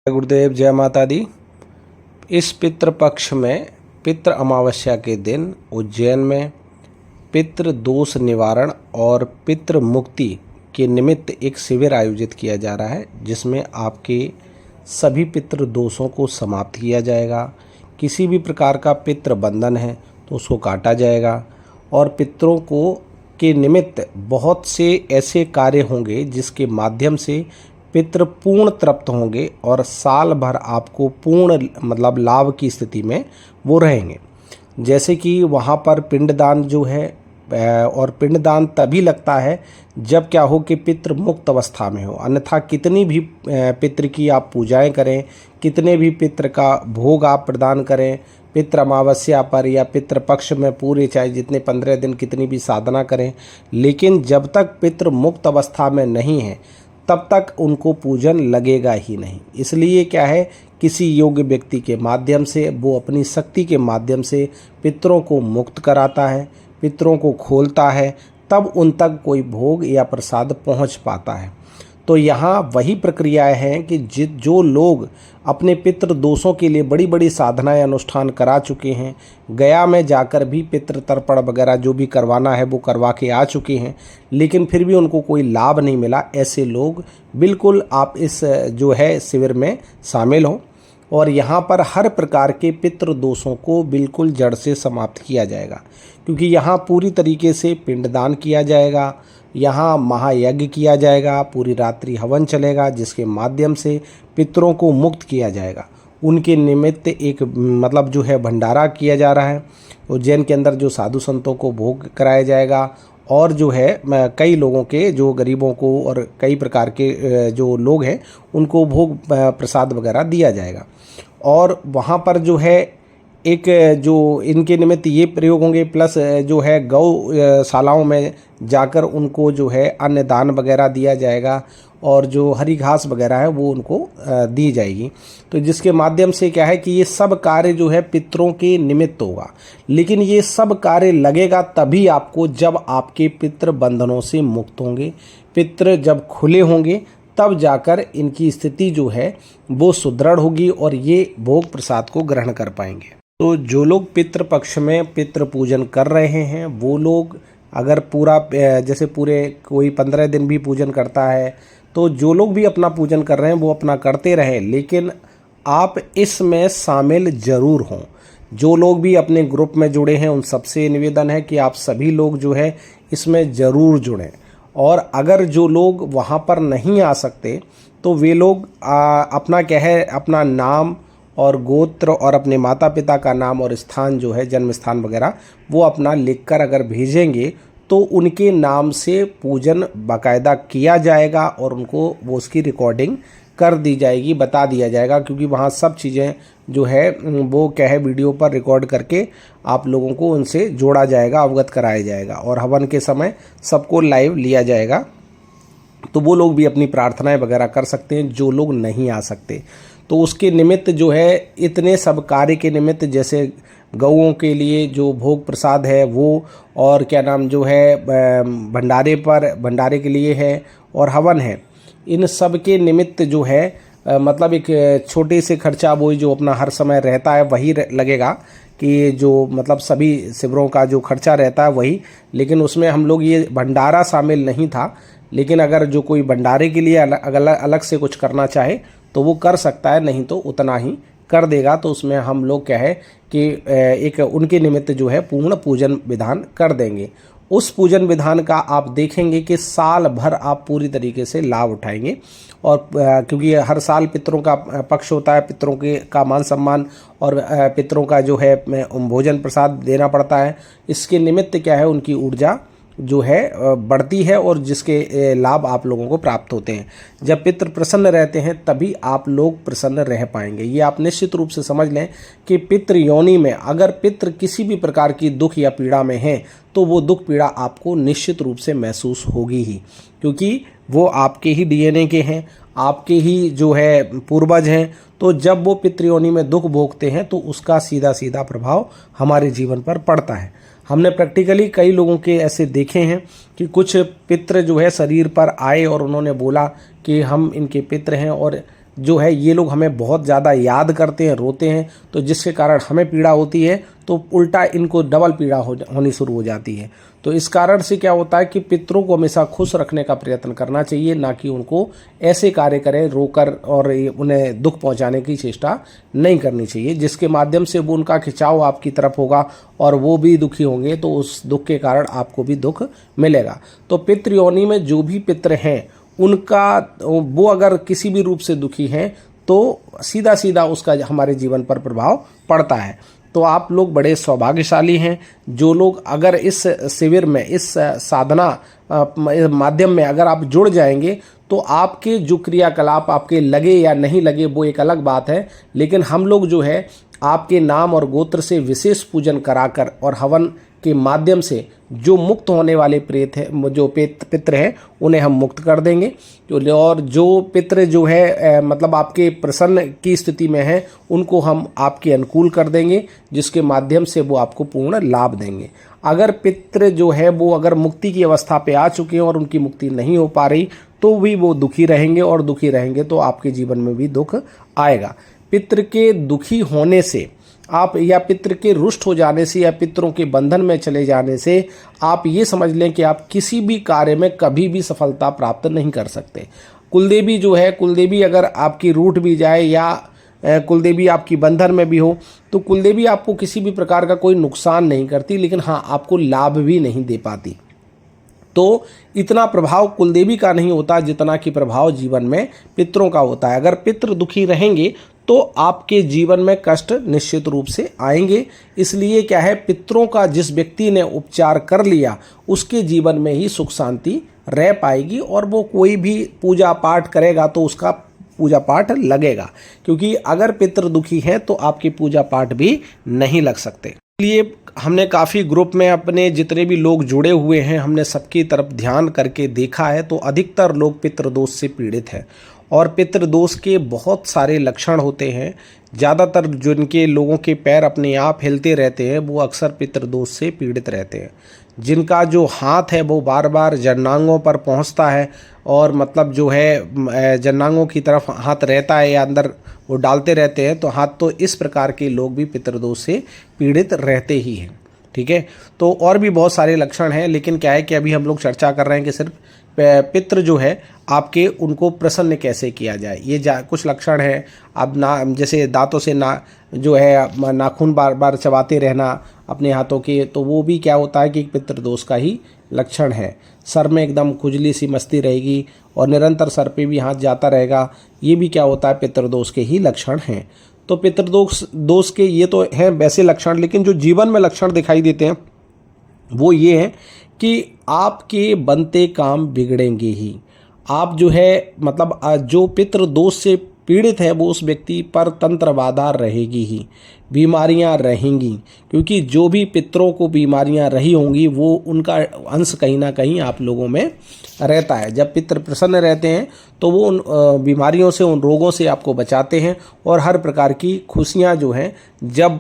गुरुदेव, जय माता दी। इस पितृपक्ष में पितृ अमावस्या के दिन उज्जैन में पितृ दोष निवारण और पितृ मुक्ति के निमित्त एक शिविर आयोजित किया जा रहा है, जिसमें आपके सभी पितृ दोषों को समाप्त किया जाएगा। किसी भी प्रकार का पितृ बंधन है तो उसको काटा जाएगा और पितरों को के निमित्त बहुत से ऐसे कार्य होंगे जिसके माध्यम से पितृ पूर्ण तृप्त होंगे और साल भर आपको पूर्ण लाभ की स्थिति में वो रहेंगे। जैसे कि वहाँ पर पिंडदान जो है, और पिंडदान तभी लगता है जब क्या हो कि पितृ मुक्त अवस्था में हो, अन्यथा कितनी भी पितृ की आप पूजाएं करें, कितने भी पितृ का भोग आप प्रदान करें, पितृ अमावस्या पर या पितृ पक्ष में पूरे चाहे जितने 15 दिन कितनी भी साधना करें, लेकिन जब तक पितृ मुक्त अवस्था में नहीं है तब तक उनको पूजन लगेगा ही नहीं। इसलिए क्या है, किसी योग्य व्यक्ति के माध्यम से वो अपनी शक्ति के माध्यम से पितरों को मुक्त कराता है, पितरों को खोलता है, तब उन तक कोई भोग या प्रसाद पहुंच पाता है। तो यहाँ वही प्रक्रियाएं हैं कि जो लोग अपने पितृ दोषों के लिए बड़ी बड़ी साधनाएं अनुष्ठान करा चुके हैं, गया में जाकर भी पितृ तर्पण वगैरह जो भी करवाना है वो करवा के आ चुके हैं, लेकिन फिर भी उनको कोई लाभ नहीं मिला, ऐसे लोग बिल्कुल आप इस जो है शिविर में शामिल हों और यहाँ पर हर प्रकार के पितृ दोषों को बिल्कुल जड़ से समाप्त किया जाएगा। क्योंकि यहाँ पूरी तरीके से पिंडदान किया जाएगा, यहाँ महायज्ञ किया जाएगा, पूरी रात्रि हवन चलेगा, जिसके माध्यम से पितरों को मुक्त किया जाएगा। उनके निमित्त एक जो है भंडारा किया जा रहा है उज्जैन के अंदर, जो साधु संतों को भोग कराया जाएगा और जो है कई लोगों के जो गरीबों को और कई प्रकार के जो लोग हैं उनको भोग प्रसाद वगैरह दिया जाएगा। और वहाँ पर जो है एक जो इनके निमित्त ये प्रयोग होंगे, प्लस जो है गौशालाओं में जाकर उनको जो है अन्न दान वगैरह दिया जाएगा और जो हरी घास वगैरह है वो उनको दी जाएगी। तो जिसके माध्यम से क्या है कि ये सब कार्य जो है पितरों के निमित्त होगा, लेकिन ये सब कार्य लगेगा तभी आपको जब आपके पितृ बंधनों से मुक्त होंगे, पितृ जब खुले होंगे, तब जाकर इनकी स्थिति जो है वो सुदृढ़ होगी और ये भोग प्रसाद को ग्रहण कर पाएंगे। तो जो लोग पितृ पक्ष में पितृ पूजन कर रहे हैं वो लोग अगर पूरा जैसे पूरे कोई 15 दिन भी पूजन करता है, तो जो लोग भी अपना पूजन कर रहे हैं वो अपना करते रहें, लेकिन आप इसमें शामिल जरूर हों। जो लोग भी अपने ग्रुप में जुड़े हैं उन सबसे निवेदन है कि आप सभी लोग जो है इसमें ज़रूर जुड़ें। और अगर जो लोग वहाँ पर नहीं आ सकते तो वे लोग अपना क्या है, अपना नाम और गोत्र और अपने माता पिता का नाम और स्थान जो है जन्म स्थान वगैरह वो अपना लिखकर अगर भेजेंगे तो उनके नाम से पूजन बाकायदा किया जाएगा और उनको वो उसकी रिकॉर्डिंग कर दी जाएगी, बता दिया जाएगा। क्योंकि वहाँ सब चीज़ें जो है वो क्या है वीडियो पर रिकॉर्ड करके आप लोगों को उनसे जोड़ा जाएगा, अवगत कराया जाएगा और हवन के समय सबको लाइव लिया जाएगा। तो वो लोग भी अपनी प्रार्थनाएं वगैरह कर सकते हैं जो लोग नहीं आ सकते। तो उसके निमित्त जो है इतने सब कार्य के निमित्त, जैसे गौओं के लिए जो भोग प्रसाद है वो, और क्या नाम जो है भंडारे के लिए है और हवन है, इन सब के निमित्त जो है एक छोटे से खर्चा वो जो अपना हर समय रहता है वही लगेगा कि जो सभी शिविरों का जो खर्चा रहता है वही, लेकिन उसमें हम लोग ये भंडारा शामिल नहीं था। लेकिन अगर जो कोई भंडारे के लिए अलग से कुछ करना चाहे तो वो कर सकता है, नहीं तो उतना ही कर देगा। तो उसमें हम लोग क्या है कि एक उनके निमित्त जो है पूर्ण पूजन विधान कर देंगे। उस पूजन विधान का आप देखेंगे कि साल भर आप पूरी तरीके से लाभ उठाएंगे। और क्योंकि हर साल पितरों का पक्ष होता है, पितरों के का मान सम्मान और पितरों का जो है भोजन प्रसाद देना पड़ता है। इसके निमित्त क्या है उनकी ऊर्जा जो है बढ़ती है और जिसके लाभ आप लोगों को प्राप्त होते हैं। जब पितृ प्रसन्न रहते हैं तभी आप लोग प्रसन्न रह पाएंगे। ये आप निश्चित रूप से समझ लें कि पितृ योनि में अगर पितृ किसी भी प्रकार की दुख या पीड़ा में हैं तो वो दुख पीड़ा आपको निश्चित रूप से महसूस होगी ही, क्योंकि वो आपके ही डीएनए के हैं, आपके ही जो है पूर्वज हैं। तो जब वो पितृ योनि में दुख भोगते हैं तो उसका सीधा सीधा प्रभाव हमारे जीवन पर पड़ता है। हमने प्रैक्टिकली कई लोगों के ऐसे देखे हैं कि कुछ पितृ जो है शरीर पर आए और उन्होंने बोला कि हम इनके पितृ हैं, और जो है ये लोग हमें बहुत ज़्यादा याद करते हैं, रोते हैं, तो जिसके कारण हमें पीड़ा होती है, तो उल्टा इनको डबल पीड़ा होनी शुरू हो जाती है। तो इस कारण से क्या होता है कि पितरों को हमेशा खुश रखने का प्रयत्न करना चाहिए, ना कि उनको ऐसे कार्य करें रोकर और उन्हें दुख पहुंचाने की चेष्टा नहीं करनी चाहिए, जिसके माध्यम से वो उनका खिंचाव आपकी तरफ होगा और वो भी दुखी होंगे, तो उस दुख के कारण आपको भी दुख मिलेगा। तो पितृ योनि में जो भी पितृ हैं उनका वो अगर किसी भी रूप से दुखी हैं तो सीधा सीधा उसका हमारे जीवन पर प्रभाव पड़ता है। तो आप लोग बड़े सौभाग्यशाली हैं जो लोग अगर इस शिविर में, इस साधना माध्यम में अगर आप जुड़ जाएंगे तो आपके जो क्रियाकलाप आपके लगे या नहीं लगे वो एक अलग बात है, लेकिन हम लोग जो है आपके नाम और गोत्र से विशेष पूजन कराकर और हवन के माध्यम से जो मुक्त होने वाले प्रेत है, जो पितृ हैं, उन्हें हम मुक्त कर देंगे। और जो पितृ जो है मतलब आपके प्रसन्न की स्थिति में है, उनको हम आपके अनुकूल कर देंगे, जिसके माध्यम से वो आपको पूर्ण लाभ देंगे। अगर पितृ जो है वो अगर मुक्ति की अवस्था पे आ चुके हैं और उनकी मुक्ति नहीं हो पा रही, तो भी वो दुखी रहेंगे, और दुखी रहेंगे तो आपके जीवन में भी दुख आएगा। पितृ के दुखी होने से आप, या पितृ के रुष्ट हो जाने से, या पितरों के बंधन में चले जाने से आप ये समझ लें कि आप किसी भी कार्य में कभी भी सफलता प्राप्त नहीं कर सकते। कुलदेवी जो है, कुलदेवी अगर आपकी रूठ भी जाए या कुलदेवी आपकी बंधन में भी हो, तो कुलदेवी आपको किसी भी प्रकार का कोई नुकसान नहीं करती, लेकिन हाँ आपको लाभ भी नहीं दे पाती। तो इतना प्रभाव कुलदेवी का नहीं होता जितना कि प्रभाव जीवन में पितरों का होता है। अगर पितृ दुखी रहेंगे तो आपके जीवन में कष्ट निश्चित रूप से आएंगे। इसलिए क्या है, पितरों का जिस व्यक्ति ने उपचार कर लिया उसके जीवन में ही सुख शांति रह पाएगी, और वो कोई भी पूजा पाठ करेगा तो उसका पूजा पाठ लगेगा, क्योंकि अगर पितृ दुखी हैं तो आपके पूजा पाठ भी नहीं लग सकते। इसलिए हमने काफ़ी ग्रुप में अपने जितने भी लोग जुड़े हुए हैं, हमने सबकी तरफ ध्यान करके देखा है, तो अधिकतर लोग पितृदोष से पीड़ित हैं। और पितृदोष के बहुत सारे लक्षण होते हैं। ज़्यादातर जिनके लोगों के पैर अपने आप हिलते रहते हैं वो अक्सर पितृदोष से पीड़ित रहते हैं। जिनका जो हाथ है वो बार बार जननांगों पर पहुंचता है, और मतलब जो है जननांगों की तरफ हाथ रहता है या अंदर वो डालते रहते हैं, तो हाथ, तो इस प्रकार के लोग भी पितृदोष से पीड़ित रहते ही हैं। ठीक है, तो और भी बहुत सारे लक्षण हैं, लेकिन क्या है कि अभी हम लोग चर्चा कर रहे हैं कि सिर्फ पितृ जो है आपके, उनको प्रसन्न कैसे किया जाए। ये कुछ लक्षण हैं। अब ना, जैसे दांतों से ना जो है नाखून बार बार चबाते रहना अपने हाथों के, तो वो भी क्या होता है कि पितृदोष का ही लक्षण है। सर में एकदम खुजली सी मस्ती रहेगी और निरंतर सर पे भी हाथ जाता रहेगा, ये भी क्या होता है, पितृदोष के ही लक्षण हैं। तो पितृदोष के ये तो हैं वैसे लक्षण, लेकिन जो जीवन में लक्षण दिखाई देते हैं वो ये है कि आपके बनते काम बिगड़ेंगे ही। आप जो है मतलब जो पितृ दोष से पीड़ित है वो उस व्यक्ति पर तंत्र बाधा रहेगी ही, बीमारियां रहेंगी, क्योंकि जो भी पितरों को बीमारियां रही होंगी वो उनका अंश कहीं ना कहीं आप लोगों में रहता है। जब पितृ प्रसन्न रहते हैं तो वो उन बीमारियों से, उन रोगों से आपको बचाते हैं, और हर प्रकार की खुशियां जो हैं जब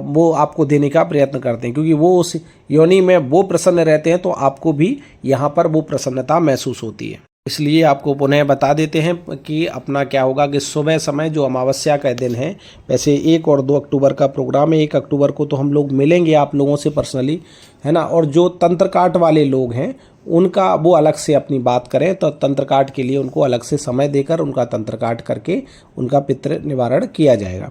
वो आपको देने का प्रयत्न करते हैं, क्योंकि वो उस योनि में वो प्रसन्न रहते हैं, तो आपको भी यहाँ पर वो प्रसन्नता महसूस होती है। इसलिए आपको पुनः बता देते हैं कि अपना क्या होगा कि सुबह समय जो अमावस्या का दिन है, वैसे 1 और 2 अक्टूबर का प्रोग्राम है। 1 अक्टूबर को तो हम लोग मिलेंगे आप लोगों से पर्सनली, है ना। और जो तंत्र काट वाले लोग हैं उनका वो अलग से अपनी बात करें, तो तंत्र काट के लिए उनको अलग से समय देकर उनका तंत्र काट करके उनका पितृ निवारण किया जाएगा।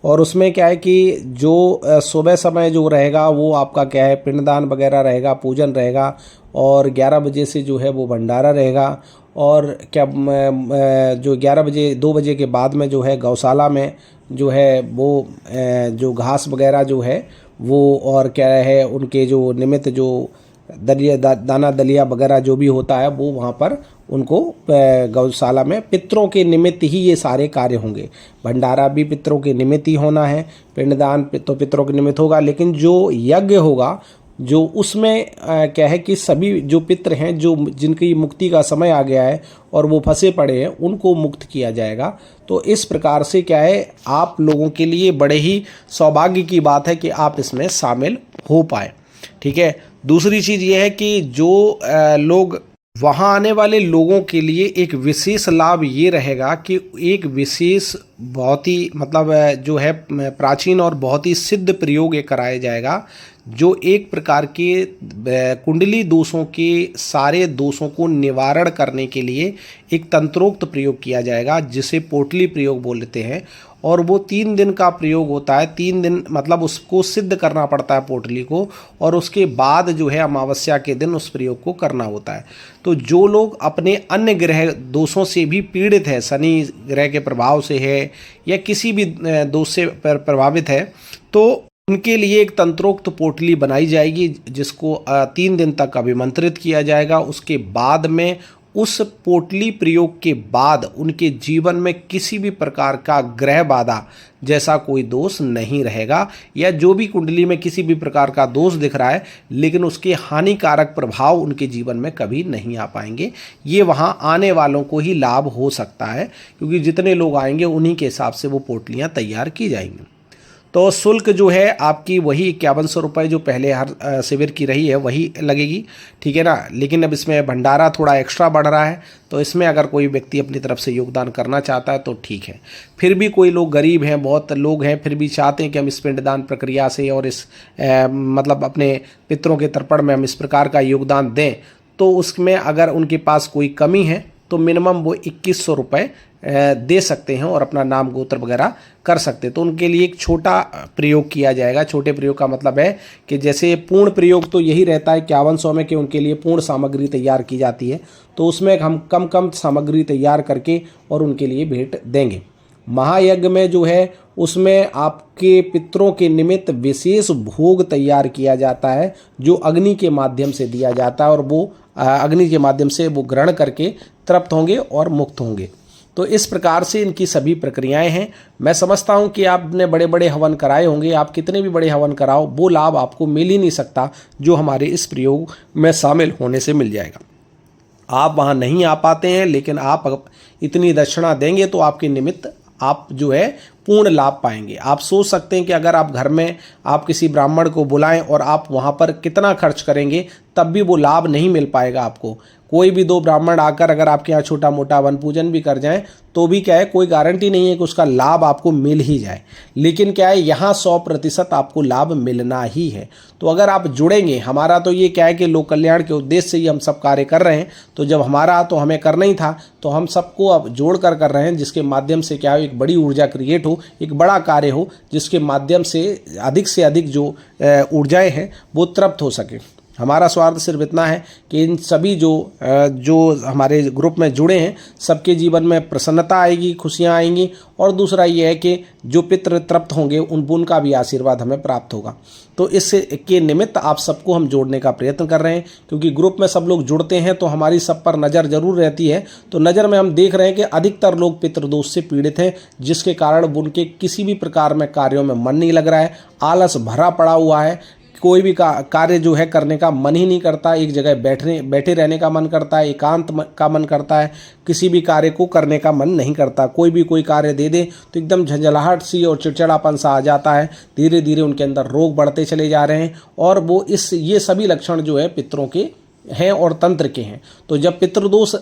और उसमें क्या है कि जो सुबह समय जो रहेगा वो आपका क्या है, पिंडदान वगैरह रहेगा, पूजन रहेगा, और 11 बजे से जो है वो भंडारा रहेगा। और क्या जो 11 बजे 2 बजे के बाद में जो है गौशाला में जो है वो जो घास वगैरह जो है वो, और क्या है उनके जो निमित्त जो दलिया दाना दलिया वगैरह जो भी होता है वो वहाँ पर उनको गौशाला में पितरों के निमित्त ही ये सारे कार्य होंगे। भंडारा भी पितरों के निमित्त ही होना है, पिंडदान तो पितरों के निमित्त होगा, लेकिन जो यज्ञ होगा जो उसमें क्या है कि सभी जो पितृ हैं, जो जिनकी मुक्ति का समय आ गया है और वो फंसे पड़े हैं, उनको मुक्त किया जाएगा। तो इस प्रकार से क्या है, आप लोगों के लिए बड़े ही सौभाग्य की बात है कि आप इसमें शामिल हो पाए। ठीक है। दूसरी चीज़ ये है कि जो लोग वहाँ आने वाले लोगों के लिए एक विशेष लाभ ये रहेगा कि एक विशेष बहुत ही मतलब जो है प्राचीन और बहुत ही सिद्ध प्रयोग ये कराया जाएगा, जो एक प्रकार के कुंडली दोषों के सारे दोषों को निवारण करने के लिए एक तंत्रोक्त प्रयोग किया जाएगा, जिसे पोटली प्रयोग बोलते हैं। और वो 3 दिन का प्रयोग होता है। 3 दिन मतलब उसको सिद्ध करना पड़ता है पोटली को, और उसके बाद जो है अमावस्या के दिन उस प्रयोग को करना होता है। तो जो लोग अपने अन्य ग्रह दोषों से भी पीड़ित है, शनि ग्रह के प्रभाव से है या किसी भी दोष से प्रभावित है, तो उनके लिए एक तंत्रोक्त पोटली बनाई जाएगी, जिसको 3 दिन तक अभिमंत्रित किया जाएगा। उसके बाद में उस पोटली प्रयोग के बाद उनके जीवन में किसी भी प्रकार का ग्रह बाधा जैसा कोई दोष नहीं रहेगा, या जो भी कुंडली में किसी भी प्रकार का दोष दिख रहा है लेकिन उसके हानिकारक प्रभाव उनके जीवन में कभी नहीं आ पाएंगे। ये वहाँ आने वालों को ही लाभ हो सकता है, क्योंकि जितने लोग आएंगे उन्हीं के हिसाब से वो पोटलियाँ तैयार की जाएंगी। तो शुल्क जो है आपकी वही 5100 रुपये जो पहले हर शिविर की रही है वही लगेगी, ठीक है ना। लेकिन अब इसमें भंडारा थोड़ा एक्स्ट्रा बढ़ रहा है, तो इसमें अगर कोई व्यक्ति अपनी तरफ से योगदान करना चाहता है तो ठीक है। फिर भी कोई लोग गरीब हैं, बहुत लोग हैं, फिर भी चाहते हैं कि हम इस पिंडदान प्रक्रिया से और इस मतलब अपने पितरों के तर्पण में हम इस प्रकार का योगदान दें, तो उसमें अगर उनके पास कोई कमी है तो मिनिमम वो 2100 रुपये दे सकते हैं और अपना नाम गोत्र वगैरह कर सकते हैं। तो उनके लिए एक छोटा प्रयोग किया जाएगा। छोटे प्रयोग का मतलब है कि जैसे पूर्ण प्रयोग तो यही रहता है 5100 में कि उनके लिए पूर्ण सामग्री तैयार की जाती है, तो उसमें हम कम कम सामग्री तैयार करके और उनके लिए भेंट देंगे। महायज्ञ में जो है उसमें आपके पितरों के निमित्त विशेष भोग तैयार किया जाता है, जो अग्नि के माध्यम से दिया जाता है, और वो अग्नि के माध्यम से वो ग्रहण करके तृप्त होंगे और मुक्त होंगे। तो इस प्रकार से इनकी सभी प्रक्रियाएं हैं। मैं समझता हूं कि आपने बड़े बड़े हवन कराए होंगे, आप कितने भी बड़े हवन कराओ वो लाभ आपको मिल ही नहीं सकता जो हमारे इस प्रयोग में शामिल होने से मिल जाएगा। आप वहां नहीं आ पाते हैं, लेकिन आप इतनी दक्षिणा देंगे तो आपके निमित्त आप जो है पूर्ण लाभ पाएंगे। आप सोच सकते हैं कि अगर आप घर में आप किसी ब्राह्मण को बुलाएं और आप वहां पर कितना खर्च करेंगे तब भी वो लाभ नहीं मिल पाएगा आपको। कोई भी 2 ब्राह्मण आकर अगर आपके यहाँ छोटा मोटा वन पूजन भी कर जाएं तो भी क्या है, कोई गारंटी नहीं है कि उसका लाभ आपको मिल ही जाए। लेकिन क्या है, यहाँ 100% आपको लाभ मिलना ही है। तो अगर आप जुड़ेंगे, हमारा तो ये क्या है कि लोक कल्याण के उद्देश्य से ही हम सब कार्य कर रहे हैं, तो जब हमारा तो हमें करना ही था, तो हम सबको अब जोड़ कर रहे हैं, जिसके माध्यम से क्या हो, एक बड़ी ऊर्जा क्रिएट हो, एक बड़ा कार्य हो, जिसके माध्यम से अधिक जो ऊर्जाएँ हैं वो तृप्त हो सके। हमारा स्वार्थ सिर्फ इतना है कि इन सभी जो हमारे ग्रुप में जुड़े हैं सबके जीवन में प्रसन्नता आएगी, खुशियां आएंगी, और दूसरा ये है कि जो पितृ तृप्त होंगे उनका भी आशीर्वाद हमें प्राप्त होगा। तो इससे के निमित्त आप सबको हम जोड़ने का प्रयत्न कर रहे हैं, क्योंकि ग्रुप में सब लोग जुड़ते हैं तो हमारी सब पर नज़र जरूर रहती है। तो नज़र में हम देख रहे हैं कि अधिकतर लोग पितृदोष से पीड़ित हैं, जिसके कारण उनके किसी भी प्रकार में कार्यों में मन नहीं लग रहा है, आलस भरा पड़ा हुआ है, कोई भी कार्य जो है करने का मन ही नहीं करता, एक जगह बैठे रहने का मन करता है, एकांत का मन करता है, किसी भी कार्य को करने का मन नहीं करता। कोई कार्य दे दे तो एकदम झंझलाहट सी और चिड़चिड़ापन सा आ जाता है। धीरे धीरे उनके अंदर रोग बढ़ते चले जा रहे हैं, और वो ये सभी लक्षण जो है पितरों के हैं और तंत्र के हैं। तो जब पितृदोष